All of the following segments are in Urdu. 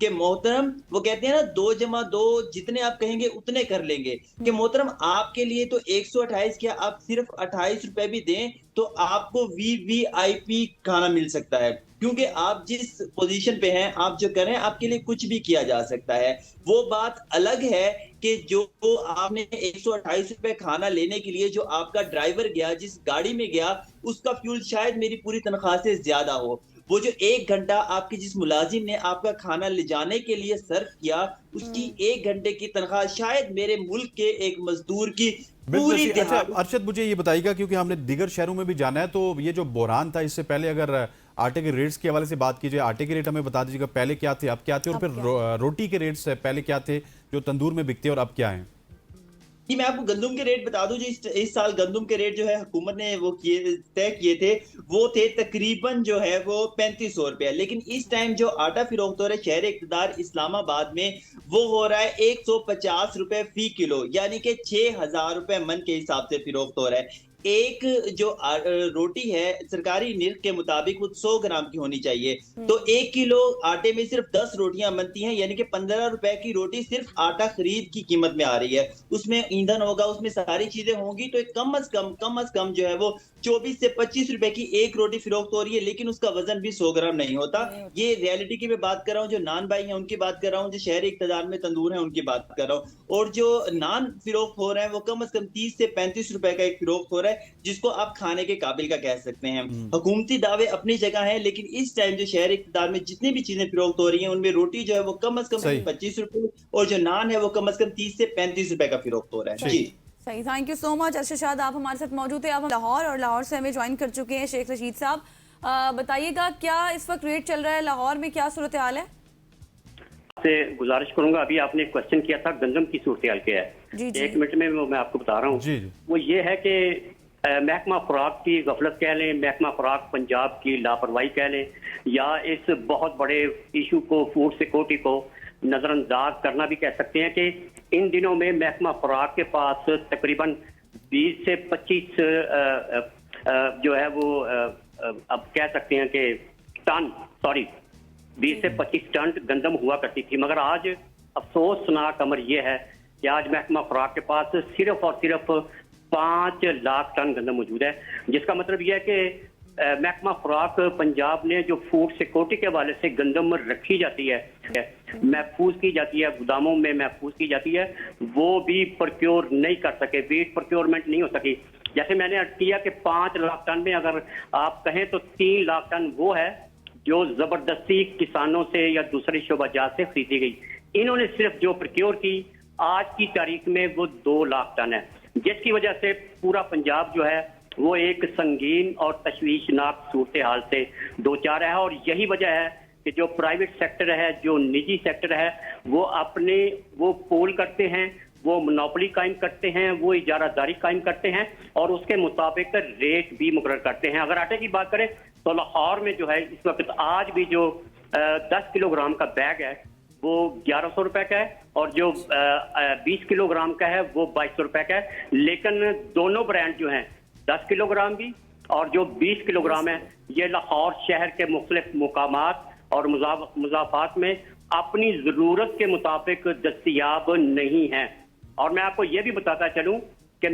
کہ محترم وہ کہتے ہیں نا 2+2 جتنے آپ کہیں گے اتنے کر لیں گے کہ محترم آپ کے لیے تو 128 کیا آپ صرف 28 روپے بھی دیں تو آپ کو VVIP کھانا مل سکتا ہے، کیونکہ آپ جس پوزیشن پہ ہیں آپ جو کریں آپ کے لیے کچھ بھی کیا جا سکتا ہے۔ وہ بات الگ ہے کہ جو آپ نے 128 روپے کھانا لینے کے لیے جو آپ کا ڈرائیور گیا جس گاڑی میں گیا اس کا فیول شاید میری پوری تنخواہ سے زیادہ ہو، وہ جو 1 گھنٹہ آپ کے جس ملازم نے آپ کا کھانا لے جانے کے لیے صرف کیا اس کی 1 گھنٹے کی تنخواہ شاید میرے ملک کے ایک مزدور کی پوری اچھا دہاڑی۔ ارشد مجھے یہ بتائیے گا، کیونکہ ہم نے دیگر شہروں میں بھی جانا ہے، تو یہ جو بحران تھا اس سے پہلے اگر آٹے کے ریٹس کے حوالے سے بات کی جائے، آٹے کے ریٹ ہمیں بتا دیجیے گا پہلے کیا تھے اب کیا تھے، اور پھر روٹی کے ریٹس پہلے کیا تھے جو تندور میں بکتے اور اب کیا ہیں؟ جی میں آپ کو گندم کے ریٹ بتا دوں، جو اس سال گندم کے ریٹ جو ہے حکومت نے وہ طے کیے تھے وہ تھے تقریباً جو ہے وہ 3500 روپے، لیکن اس ٹائم جو آٹا فروخت ہو رہا ہے شہر اقتدار اسلام آباد میں وہ ہو رہا ہے 150 روپے فی کلو، یعنی کہ 6000 روپے من کے حساب سے فروخت ہو رہا ہے۔ ایک جو روٹی ہے سرکاری نرخ کے مطابق وہ 100 گرام کی ہونی چاہیے، تو 1 کلو آٹے میں صرف 10 روٹیاں بنتی ہیں، یعنی کہ 15 روپے کی روٹی صرف آٹا خرید کی قیمت میں آ رہی ہے۔ اس میں ایندھن ہوگا، اس میں ساری چیزیں ہوں گی، تو کم از کم جو ہے وہ 24 سے 25 روپے کی ایک روٹی فروخت ہو رہی ہے، لیکن اس کا وزن بھی 100 گرام نہیں ہوتا۔ یہ ریالٹی کی میں بات کر رہا ہوں، جو نان بھائی ہیں ان کی بات کر رہا ہوں، جو شہر اقتدار میں تندور ہیں ان کی بات کر رہا ہوں، اور جو نان فروخت ہو رہے ہیں وہ کم از کم 30 سے 35 روپے کا ایک فروخت ہو رہا ہے، جس کو آپ کھانے کے قابل کا کہہ سکتے ہیں۔ حکومتی دعوے اپنی جگہ ہیں، لیکن اس ٹائم جو شہر اقتدار میں جتنی بھی چیزیں فروخت ہو رہی ہیں ان میں روٹی جو ہے وہ کم از کم 25 روپے اور جو نان ہے وہ کم از کم 30 سے 35 روپے کا فروخت ہو رہا ہے۔ جی صحیح، تھینک یو سو مچ ارشد شاد، آپ ہمارے ساتھ موجود ہیں۔ اب ہم لاہور، اور لاہور سے ہمیں جوائن کر چکے ہیں شیخ رشید صاحب۔ بتائیے گا کیا اس وقت ریٹ چل رہا ہے لاہور میں، کیا صورتحال ہے؟ سے گزارش کروں گا، ابھی آپ نے کوشچن کیا تھا گندم کی صورتحال کیا ہے، جی 1 منٹ میں میں آپ کو بتا رہا ہوں۔ وہ یہ ہے کہ محکمہ خوراک کی غفلت کہہ لیں، محکمہ خوراک پنجاب کی لاپرواہی کہہ لیں، یا اس بہت بڑے ایشو کو فوڈ سیکورٹی کو نظر انداز کرنا بھی کہہ سکتے ہیں کہ ان دنوں میں محکمہ خوراک کے پاس تقریباً 20 سے 25 جو ہے وہ اب کہہ سکتے ہیں کہ 20 سے 25 ٹن گندم ہوا کرتی تھی، مگر آج افسوسناک امر یہ ہے کہ آج محکمہ خوراک کے پاس صرف اور صرف 5 لاکھ ٹن گندم موجود ہے، جس کا مطلب یہ ہے کہ محکمہ خوراک پنجاب نے جو فوڈ سیکورٹی کے حوالے سے گندم رکھی جاتی ہے، محفوظ کی جاتی ہے، گوداموں میں محفوظ کی جاتی ہے، وہ بھی پرکیور نہیں کر سکے، ویٹ پرکیورمنٹ نہیں ہو سکی۔ جیسے میں نے عرض کیا کہ 5 لاکھ ٹن میں اگر آپ کہیں تو 3 لاکھ ٹن وہ ہے جو زبردستی کسانوں سے یا دوسرے شعبہ جات سے خریدی گئی، انہوں نے صرف جو پرکیور کی آج کی تاریخ میں وہ 2 لاکھ ٹن ہے، جس کی وجہ سے پورا پنجاب جو ہے وہ ایک سنگین اور تشویشناک صورتحال سے دوچار ہے۔ اور یہی وجہ ہے کہ جو پرائیویٹ سیکٹر ہے، جو نجی سیکٹر ہے، وہ پول کرتے ہیں، وہ منوپلی قائم کرتے ہیں، وہ اجارہ داری قائم کرتے ہیں اور اس کے مطابق ریٹ بھی مقرر کرتے ہیں۔ اگر آٹے کی بات کریں تو لاہور میں جو ہے اس وقت آج بھی جو 10 کلو گرام کا بیگ ہے وہ 1100 روپے کا ہے، اور جو 20 کلو گرام کا ہے وہ 2200 روپے کا ہے، لیکن دونوں برانڈ جو ہیں 10 کلو گرام بھی اور جو 20 کلو گرام ہے یہ لاہور شہر کے مختلف مقامات اور مضافات میں اپنی ضرورت کے مطابق دستیاب نہیں ہیں۔ اور میں آپ کو یہ بھی بتاتا چلوں کہ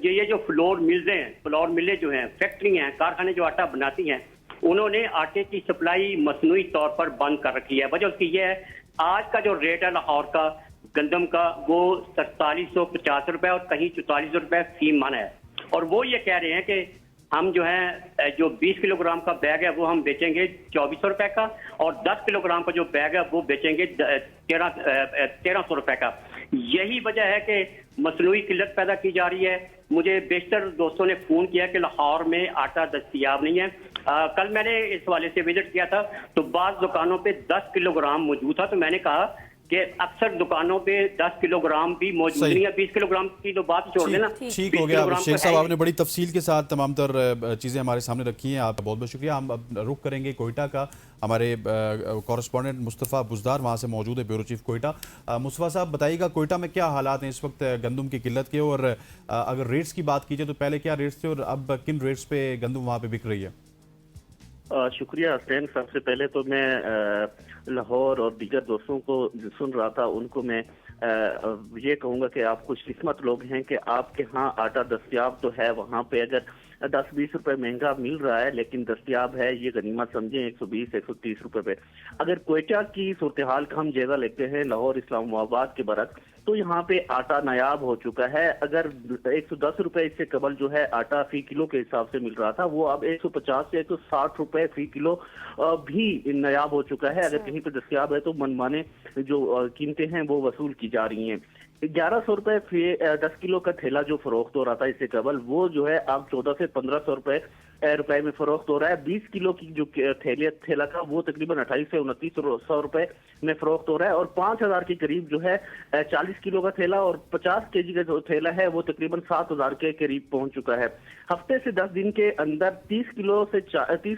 یہ جو فلور ملیں جو ہیں، فیکٹری ہیں، کارخانے جو آٹا بناتی ہیں، انہوں نے آٹے کی سپلائی مصنوعی طور پر بند کر رکھی ہے۔ وجہ اس کی یہ ہے آج کا جو ریٹ ہے لاہور کا گندم کا وہ 4750 روپے اور کہیں 4400 روپے فی من ہے، اور وہ یہ کہہ رہے ہیں کہ ہم جو ہیں جو 20 کلو گرام کا بیگ ہے وہ ہم بیچیں گے 2400 روپے کا، اور 10 کلو گرام کا جو بیگ ہے وہ بیچیں گے 1300 روپے کا۔ یہی وجہ ہے کہ مصنوعی قلت پیدا کی جا رہی ہے۔ مجھے بیشتر دوستوں نے فون کیا کہ لاہور میں آٹا دستیاب نہیں ہے۔ کل میں نے اس والے سے وزٹ کیا تھا تو بعض دکانوں پہ 10 کلو گرام موجود تھا، تو میں نے کہا کہ اکثر دکانوں پہ 10 کلو گرام بھی موجود نہیں ہے، 20 کلو گرام کی تو بات چھوڑ دینا۔ ٹھیک ہو گیا شیخ صاحب، آپ نے بڑی تفصیل کے ساتھ تمام تر چیزیں ہمارے سامنے رکھی ہیں، آپ بہت بہت شکریہ۔ ہم اب رخ کریں گے کوئٹہ کا، ہمارے کورسپونڈنٹ مصطفیٰ بزدار وہاں سے موجود ہے، بیورو چیف کوئٹہ۔ مصطفیٰ صاحب بتائیے گا کوئٹہ میں کیا حالات ہیں اس وقت گندم کی قلت کے، اور اگر ریٹس کی بات کی جائے تو پہلے کیا ریٹس تھے اور اب کن ریٹس پہ گندم وہاں پہ بک رہی ہے؟ شکریہ حسین. سب سے پہلے تو میں لاہور اور دیگر دوستوں کو سن رہا تھا ان کو میں یہ کہوں گا کہ آپ خوش قسمت لوگ ہیں کہ آپ کے ہاں آٹا دستیاب تو ہے. وہاں پہ اگر 10-20 روپے مہنگا مل رہا ہے لیکن دستیاب ہے, یہ غنیمت سمجھیں 120-130 روپے پہ. اگر کوئٹہ کی صورتحال کا ہم جائزہ لیتے ہیں لاہور اسلام آباد کے برعکس, تو یہاں پہ آٹا نایاب ہو چکا ہے. اگر 110 روپے اس سے قبل جو ہے آٹا فی کلو کے حساب سے مل رہا تھا, وہ اب 150 سے 160 روپے فی کلو بھی نایاب ہو چکا ہے. اگر کہیں پہ دستیاب ہے تو منمانے جو قیمتیں ہیں وہ وصول کی جا رہی ہیں. 1100 روپے فی 10 کلو کا تھیلا جو فروخت ہو رہا تھا اس سے قبل, وہ جو ہے اب 1400 سے 1500 روپے میں فروخت ہو رہا ہے. 20 کلو کی جو تھیلا تھا وہ تقریباً 28 سے 2900 روپے میں فروخت ہو رہا ہے. اور 5000 کے قریب جو ہے 40 کلو کا تھیلا, اور 50 کے جی کا جو تھیلا ہے وہ تقریباً 7000 کے قریب پہنچ چکا ہے. ہفتے سے 10 دن کے اندر 30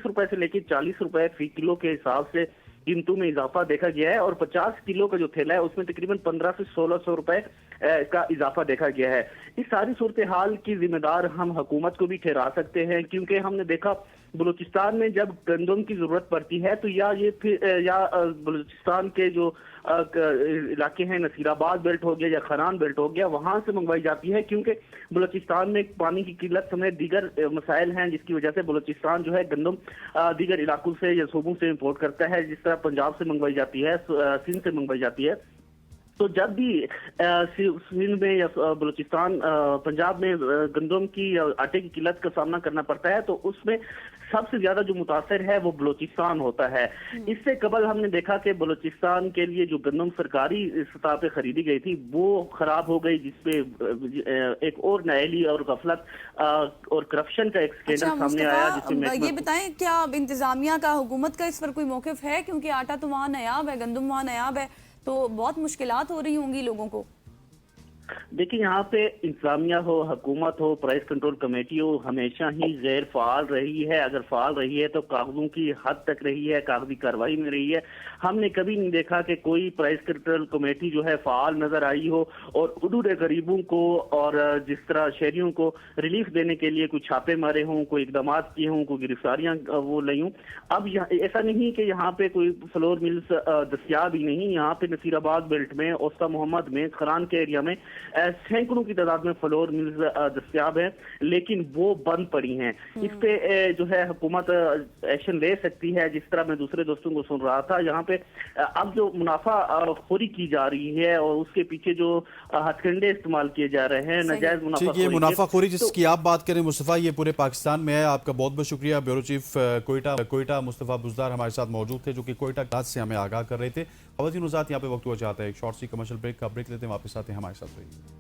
روپے سے لے کے 40 روپے فی کلو کے حساب سے قیمتوں میں اضافہ دیکھا گیا ہے. اور 50 کلو کا جو تھیلا ہے اس میں تقریباً 1500 سے 1600 روپے کا اضافہ دیکھا گیا ہے. اس ساری صورتحال کی ذمہ دار ہم حکومت کو بھی ٹھہرا سکتے ہیں, کیونکہ ہم نے دیکھا بلوچستان میں جب گندم کی ضرورت پڑتی ہے تو یا بلوچستان کے جو علاقے ہیں, نصیر آباد بیلٹ ہو گیا یا خران بیلٹ ہو گیا, وہاں سے منگوائی جاتی ہے, کیونکہ بلوچستان میں پانی کی قلت سمیت دیگر مسائل ہیں جس کی وجہ سے بلوچستان جو ہے گندم دیگر علاقوں سے یا صوبوں سے امپورٹ کرتا ہے, جس طرح پنجاب سے منگوائی جاتی ہے, سندھ سے منگوائی جاتی ہے. تو جب بھی سندھ میں یا بلوچستان پنجاب میں گندم کی یا آٹے کی قلت کا سامنا کرنا پڑتا ہے تو اس میں سب سے زیادہ جو متاثر ہے وہ بلوچستان ہوتا ہے. اس سے قبل ہم نے دیکھا کہ بلوچستان کے لیے جو گندم سرکاری سطح پہ خریدی گئی تھی وہ خراب ہو گئی, جس پہ ایک اور نااہلی اور غفلت اور کرپشن کا ایک اسکینڈل سامنے آیا. جس میں یہ بتائیں کیا انتظامیہ کا, حکومت کا اس پر کوئی موقف ہے, کیونکہ آٹا تو وہاں نایاب ہے, گندم وہاں نایاب ہے, تو بہت مشکلات ہو رہی ہوں گی لوگوں کو. دیکھیں یہاں پہ انتظامیہ ہو, حکومت ہو, پرائس کنٹرول کمیٹی ہو, ہمیشہ ہی غیر فعال رہی ہے. اگر فعال رہی ہے تو کاغذوں کی حد تک رہی ہے, کاغذی کارروائی میں رہی ہے. ہم نے کبھی نہیں دیکھا کہ کوئی پرائس کنٹرول کمیٹی جو ہے فعال نظر آئی ہو اور حدود غریبوں کو اور جس طرح شہریوں کو ریلیف دینے کے لیے کوئی چھاپے مارے ہوں, کوئی اقدامات کیے ہوں, کوئی گرفتاریاں وہ لی ہوں. اب ایسا نہیں کہ یہاں پہ کوئی فلور ملز دستیاب ہی نہیں. یہاں پہ نصیر آباد بیلٹ میں, اوسطا محمد میں, خران کے ایریا میں سینکڑوں کی تعداد میں فلور ملز دستیاب ہیں, لیکن وہ بند پڑی ہیں. اس پہ جو ہے حکومت ایکشن لے سکتی ہے. جس طرح میں دوسرے دوستوں کو سن رہا تھا, یہاں پہ اب جو منافع خوری کی جا رہی ہے اور اس کے پیچھے جو ہتھ کنڈے استعمال کیے جا رہے ہیں, ناجائز منافع خوری. یہ منافع خوری جس کی آپ بات کریں مصطفیٰ, یہ پورے پاکستان میں ہے. آپ کا بہت بہت شکریہ. بیورو چیف کوئٹہ مصطفیٰ بزدار ہمارے ساتھ موجود تھے, جو کہ کوئٹہ سے ہمیں آگاہ کر رہے تھے. خواتین وزارت یہاں پہ وقت ہوا چاہتا ہے ایک شارٹ سی کمرشل بریک کا بریک لیتے ہیں, واپس آتے ہیں, ہمارے ساتھ رہیے.